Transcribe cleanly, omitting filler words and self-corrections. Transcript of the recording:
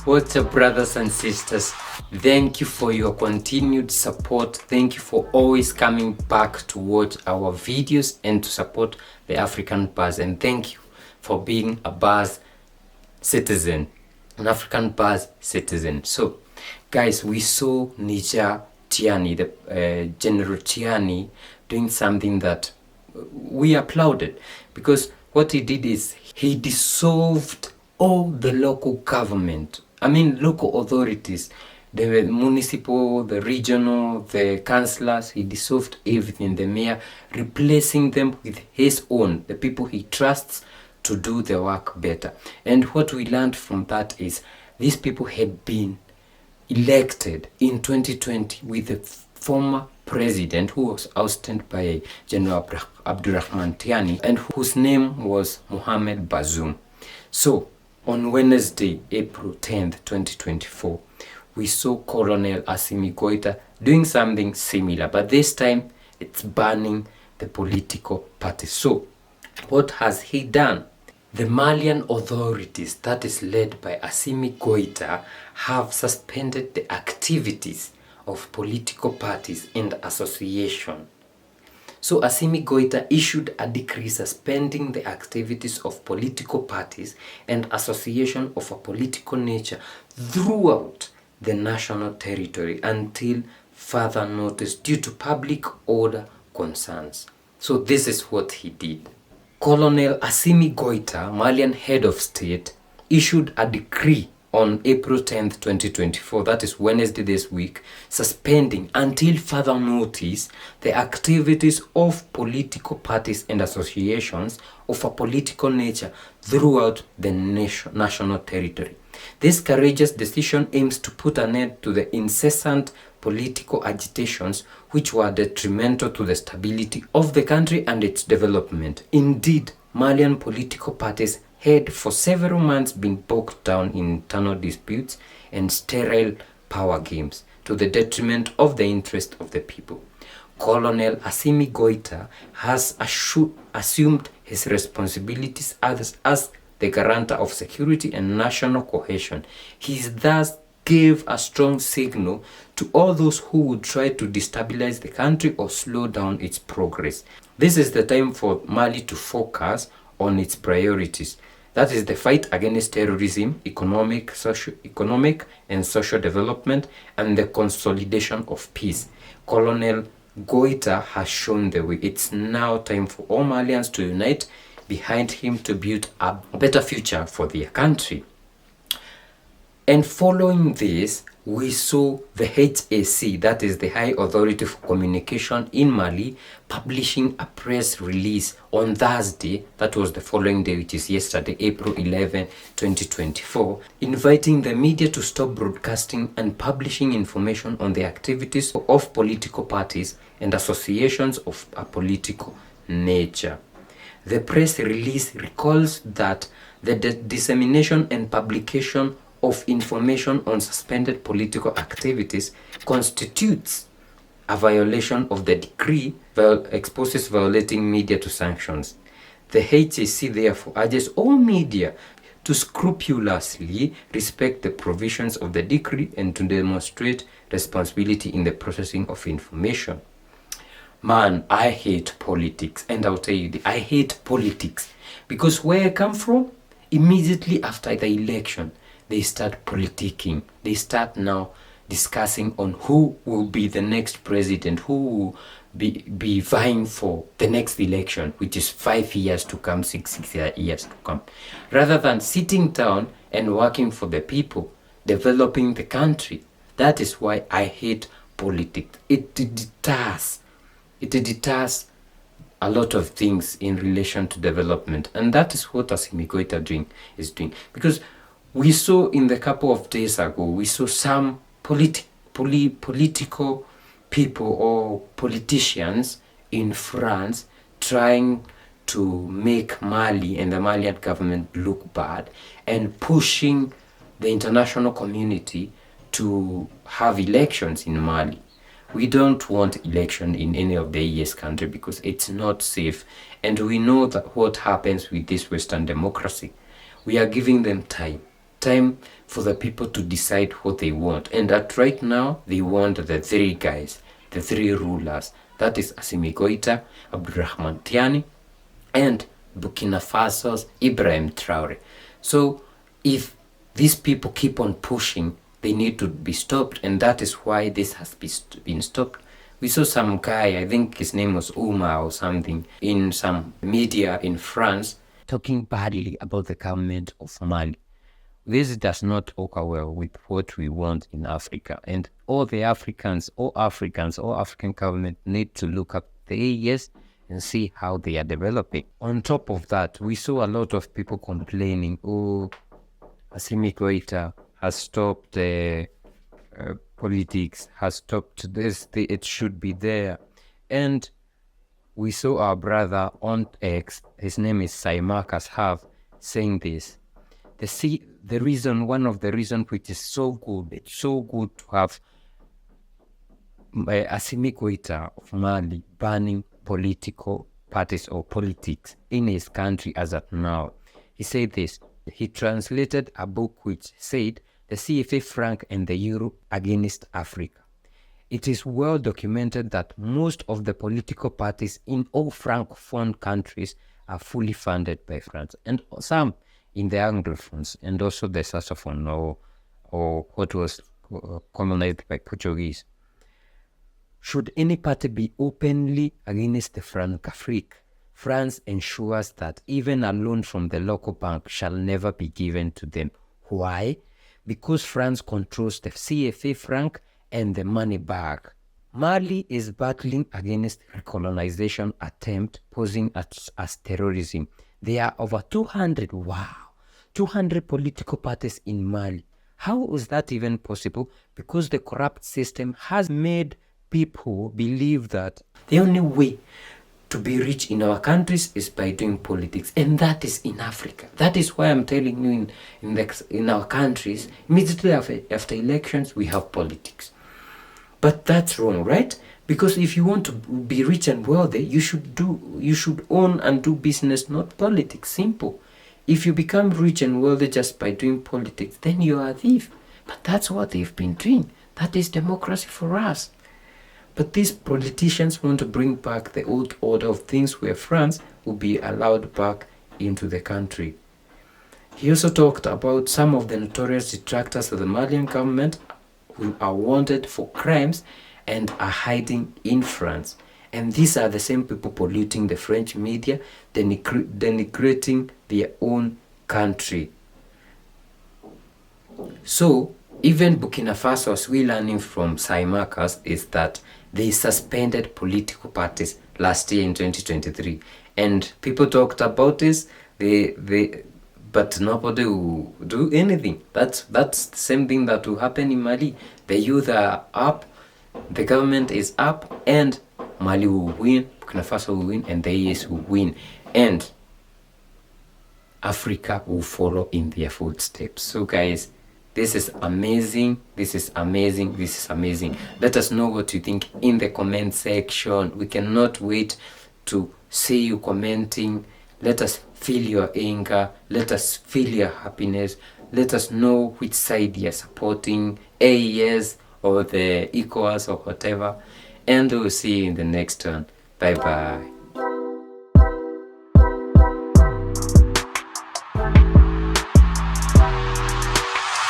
What's up, brothers and sisters? Thank you for your continued support. Thank you for always coming back to watch our videos and to support the African Buzz. And thank you for being a Buzz citizen, an African Buzz citizen. So, guys, we saw Niger Tiani, the General Tiani, doing something that we applauded, because what he did is he dissolved all the local government. Local authorities, the municipal, the regional, the councillors. He dissolved everything, the mayor, replacing them with his own, the people he trusts to do the work better. And what we learned from that is these people had been elected in 2020 with the former president who was ousted by General Abdurrahman Tiani and whose name was Mohamed Bazoum. So on Wednesday, April 10th, 2024, we saw Colonel Assimi Goita doing something similar, but this time it's banning the political parties. So what has he done? The Malian authorities, that is led by Assimi Goita, have suspended the activities of political parties and associations. So Assimi Goita issued a decree suspending the activities of political parties and associations of a political nature throughout the national territory until further notice due to public order concerns. So this is what he did. Colonel Assimi Goita, Malian head of state, issued a decree on April 10th, 2024, that is Wednesday this week, suspending until further notice the activities of political parties and associations of a political nature throughout the national territory. This courageous decision aims to put an end to the incessant political agitations which were detrimental to the stability of the country and its development. Indeed, Malian political parties had for several months been bogged down in internal disputes and sterile power games to the detriment of the interest of the people. Colonel Assimi Goita has assumed his responsibilities as the guarantor of security and national cohesion. He thus gave a strong signal to all those who would try to destabilize the country or slow down its progress. This is the time for Mali to focus on its priorities. That is the fight against terrorism, economic and social development, and the consolidation of peace. Colonel Goita has shown the way. It's now time for all Malians to unite behind him to build a better future for their country. And following this, we saw the HAC, that is the High Authority for Communication in Mali, publishing a press release on Thursday, that was the following day, which is yesterday, April 11, 2024, inviting the media to stop broadcasting and publishing information on the activities of political parties and associations of a political nature. The press release recalls that the dissemination and publication of information on suspended political activities constitutes a violation of the decree exposes violating media to sanctions. The HAC therefore urges all media to scrupulously respect the provisions of the decree and to demonstrate responsibility in the processing of information. Man, I hate politics, and I'll tell you, I hate politics because where I come from, immediately after the election, they start politicking. They start now discussing on who will be the next president, who will be vying for the next election, which is 5 years to come, 6 years to come, rather than sitting down and working for the people, developing the country. That is why I hate politics. It deters a lot of things in relation to development, and that is what Assimi Goita is doing. Because we saw in the couple of days ago, we saw some political people or politicians in France trying to make Mali and the Malian government look bad and pushing the international community to have elections in Mali. We don't want election in any of the ES country because it's not safe. And we know that what happens with this Western democracy. We are giving them time. time for the people to decide what they want. And at right now, they want the three guys, the three rulers. That is Assimi Goita, Abdurrahman Tiani, and Burkina Faso's Ibrahim Traore. So if these people keep on pushing, they need to be stopped, and that is why this has been stopped. We saw some guy, I think his name was Uma or something, in some media in France, talking badly about the government of Mali. This does not occur well with what we want in Africa. And all African government need to look up the AES and see how they are developing. On top of that, we saw a lot of people complaining, oh, Assimi Goita has stopped politics, has stopped this, it should be there. And we saw our brother on X, his name is Saimakas, have saying this. One of the reasons which is so good, it's so good to have Assimi Goita of Mali banning political parties or politics in his country as of now. He said this. He translated a book which said the CFA franc and the euro against Africa. It is well documented that most of the political parties in all francophone countries are fully funded by France, and some in the Anglophones, and also the Sassophone, or what was colonized by Portuguese. Should any party be openly against the Francafrique, France ensures that even a loan from the local bank shall never be given to them. Why? Because France controls the CFA franc and the money bag. Mali is battling against recolonization attempt posing as terrorism. There are over 200 political parties in Mali. How is that even possible? Because the corrupt system has made people believe that the only way to be rich in our countries is by doing politics, and that is in Africa. That is why I'm telling you, in our countries, immediately after elections, we have politics. But that's wrong, right? Because if you want to be rich and wealthy, you should own and do business, not politics. Simple. If you become rich and wealthy just by doing politics, then you are a thief. But that's what they've been doing. That is democracy for us. But these politicians want to bring back the old order of things where France will be allowed back into the country. He also talked about some of the notorious detractors of the Malian government who are wanted for crimes and are hiding in France. And these are the same people polluting the French media, denigrating their own country. So, even Burkina Faso, as we're learning from Saimakas, is that they suspended political parties last year in 2023. And people talked about this, but nobody will do anything. That's the same thing that will happen in Mali. The youth are up, the government is up, and Mali will win, Burkina Faso will win, and the AES will win. And Africa will follow in their footsteps. So guys, this is amazing. This is amazing. This is amazing. Let us know what you think in the comment section. We cannot wait to see you commenting. Let us feel your anger. Let us feel your happiness. Let us know which side you're supporting, AES or the ECOWAS or whatever. And we'll see you in the next one. Bye bye.